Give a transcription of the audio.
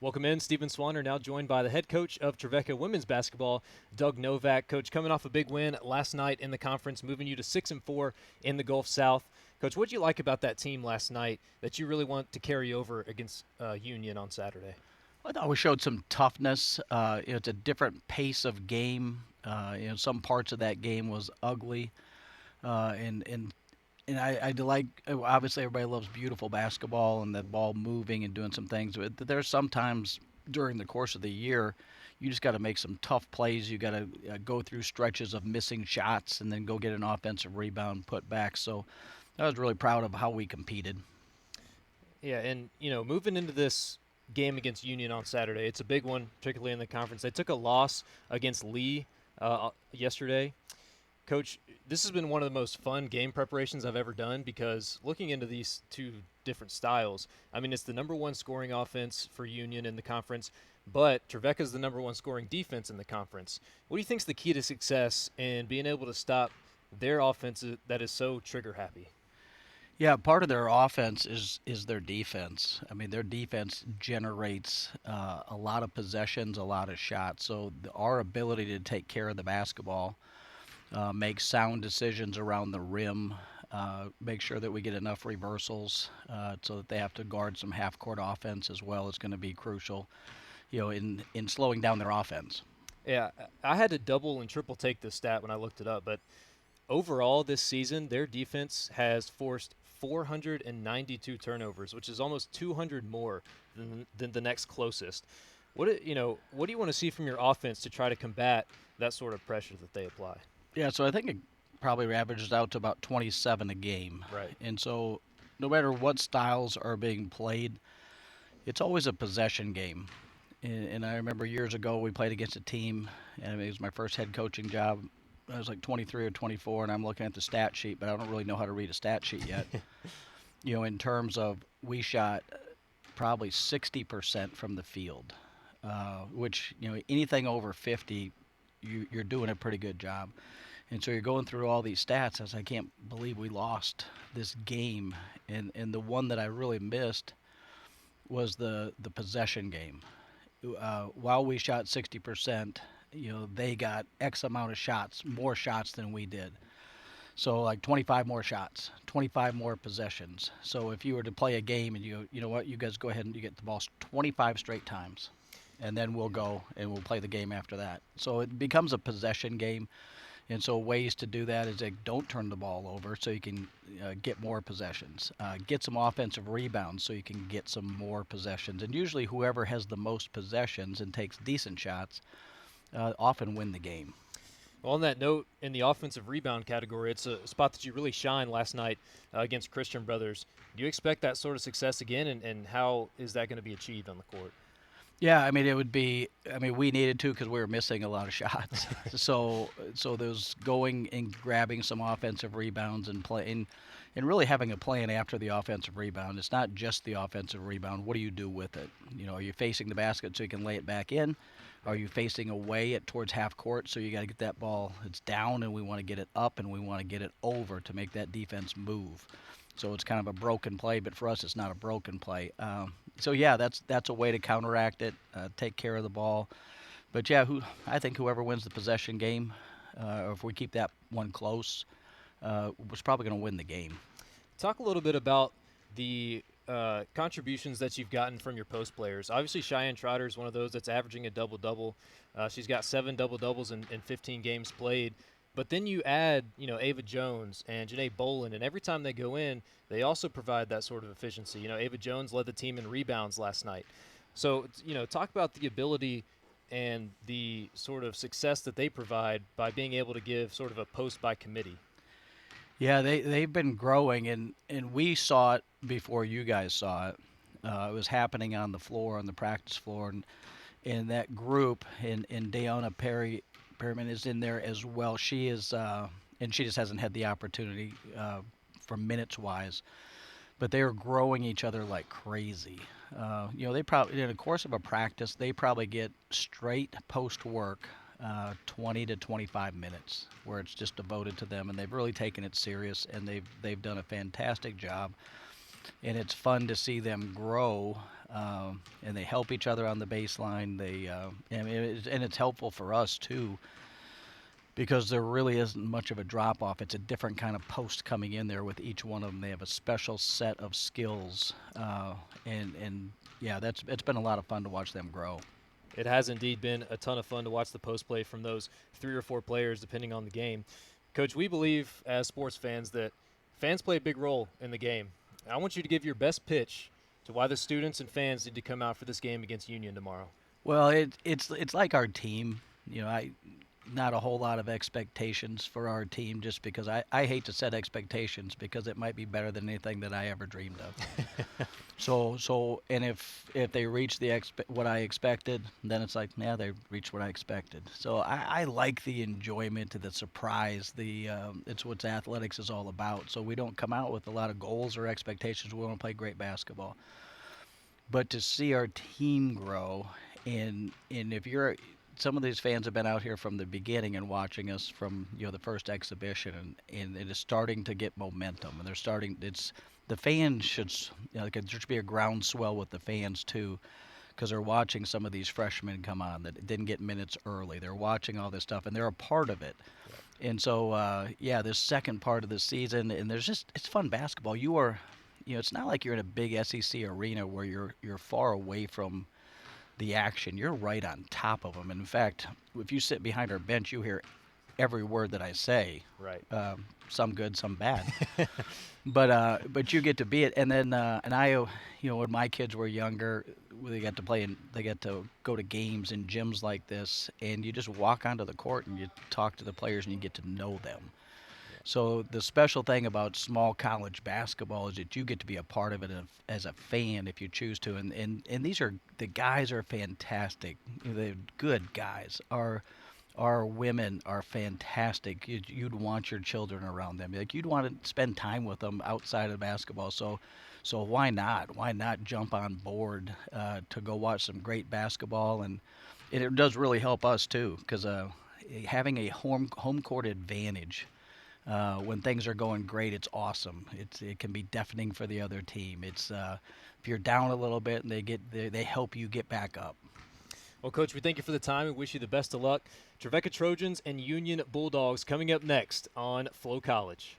Welcome in, Stephen Swanner, now joined by the head coach of Trevecca women's basketball, Doug Novak. Coach, coming off a big win last night in the conference, moving you to 6-4 in the Gulf South. Coach, what did you like about that team last night that you really want to carry over against Union on Saturday? I thought we showed some toughness. It's a different pace of game. Some parts of that game was ugly, and I like. Obviously, everybody loves beautiful basketball and the ball moving and doing some things. But there's sometimes during the course of the year, you just got to make some tough plays. You got to go through stretches of missing shots and then go get an offensive rebound, put back. So I was really proud of how we competed. Yeah, and, moving into this game against Union on Saturday, it's a big one, particularly in the conference. They took a loss against Lee yesterday. Coach, this has been one of the most fun game preparations I've ever done because looking into these two different styles, I mean, it's the number one scoring offense for Union in the conference, but Trevecca is the number one scoring defense in the conference. What do you think is the key to success in being able to stop their offense that is so trigger happy? Yeah, part of their offense is their defense. I mean, their defense generates a lot of possessions, a lot of shots. So our ability to take care of the basketball, make sound decisions around the rim, make sure that we get enough reversals so that they have to guard some half-court offense as well is going to be crucial. In slowing down their offense. Yeah, I had to double and triple take this stat when I looked it up, but overall this season, their defense has forced 492 turnovers, which is almost 200 more than the next closest. What do you want to see from your offense to try to combat that sort of pressure that they apply? Yeah, so I think it probably averages out to about 27 a game. Right. And so no matter what styles are being played, it's always a possession game. And I remember years ago we played against a team, and it was my first head coaching job. I was like 23 or 24, and I'm looking at the stat sheet, but I don't really know how to read a stat sheet yet. In terms of we shot probably 60% from the field, which anything over 50, you're doing a pretty good job. And so you're going through all these stats. As I can't believe we lost this game, and the one that I really missed was the possession game. While we shot 60%, they got X amount of shots, more shots than we did. So like 25 more shots, 25 more possessions. So if you were to play a game and you know what, you guys go ahead and you get the ball 25 straight times, and then we'll go and we'll play the game after that. So it becomes a possession game. And so ways to do that is like don't turn the ball over so you can get more possessions. Get some offensive rebounds so you can get some more possessions. And usually whoever has the most possessions and takes decent shots often win the game. Well, on that note, in the offensive rebound category, it's a spot that you really shined last night against Christian Brothers. Do you expect that sort of success again, and how is that going to be achieved on the court? Yeah, I mean it would be. I mean we needed to because we were missing a lot of shots. So there's going and grabbing some offensive rebounds and playing, and really having a plan after the offensive rebound. It's not just the offensive rebound. What do you do with it? Are you facing the basket so you can lay it back in? Are you facing away it towards half court so you got to get that ball? It's down and we want to get it up and we want to get it over to make that defense move. So it's kind of a broken play, but for us, it's not a broken play. So yeah, that's a way to counteract it, take care of the ball. But yeah, I think whoever wins the possession game, or if we keep that one close, was probably going to win the game. Talk a little bit about the contributions that you've gotten from your post players. Obviously, Cheyenne Trotter is one of those that's averaging a double-double. She's got 7 double-doubles in 15 games played. But then you add, Ava Jones and Janae Bolin, and every time they go in, they also provide that sort of efficiency. Ava Jones led the team in rebounds last night. So, talk about the ability and the sort of success that they provide by being able to give sort of a post by committee. Yeah, they've been growing, and we saw it before you guys saw it. It was happening on the floor, on the practice floor, and that group, and Dayana Perryman is in there as well. She is, and she just hasn't had the opportunity for minutes wise, but they are growing each other like crazy. They probably in the course of a practice, they probably get straight post work 20 to 25 minutes where it's just devoted to them, and they've really taken it serious, and they've done a fantastic job. and it's fun to see them grow. And they help each other on the baseline. And it's helpful for us too, because there really isn't much of a drop off. It's a different kind of post coming in there with each one of them. They have a special set of skills, and yeah, that's it's been a lot of fun to watch them grow. It has indeed been a ton of fun to watch the post play from those 3 or 4 players, depending on the game. Coach, we believe as sports fans that fans play a big role in the game. I want you to give your best pitch to why the students and fans need to come out for this game against Union tomorrow. Well, it's like our team. I not a whole lot of expectations for our team, just because I hate to set expectations because it might be better than anything that I ever dreamed of. And if they reach what I expected, then it's like, yeah, they reached what I expected. So I like the enjoyment, the surprise. It's what athletics is all about. So we don't come out with a lot of goals or expectations. We want to play great basketball, but to see our team grow, and if you're some of these fans have been out here from the beginning and watching us from the first exhibition, and it is starting to get momentum, and they're starting. It's the fans there should be a groundswell with the fans too, because they're watching some of these freshmen come on that didn't get minutes early. They're watching all this stuff, and they're a part of it. And so, yeah, this second part of the season, and it's fun basketball. It's not like you're in a big SEC arena where you're far away from the action. You're right on top of them. And in fact, if you sit behind our bench, you hear every word that I say. Right. Some good, some bad. But you get to be it. And then and I, when my kids were younger, they got to play and they got to go to games in gyms like this, and you just walk onto the court and you talk to the players and you get to know them. So the special thing about small college basketball is that you get to be a part of it as a fan if you choose to. And the guys are fantastic. They're good guys. Our women are fantastic. You'd want your children around them. Like, you'd want to spend time with them outside of basketball. So why not? Why not jump on board to go watch some great basketball? And it does really help us too, because having a home court advantage when things are going great, it's awesome. It can be deafening for the other team. It's if you're down a little bit and they help you get back up. Well, Coach, we thank you for the time and wish you the best of luck. Trevecca Trojans and Union Bulldogs coming up next on Flow College.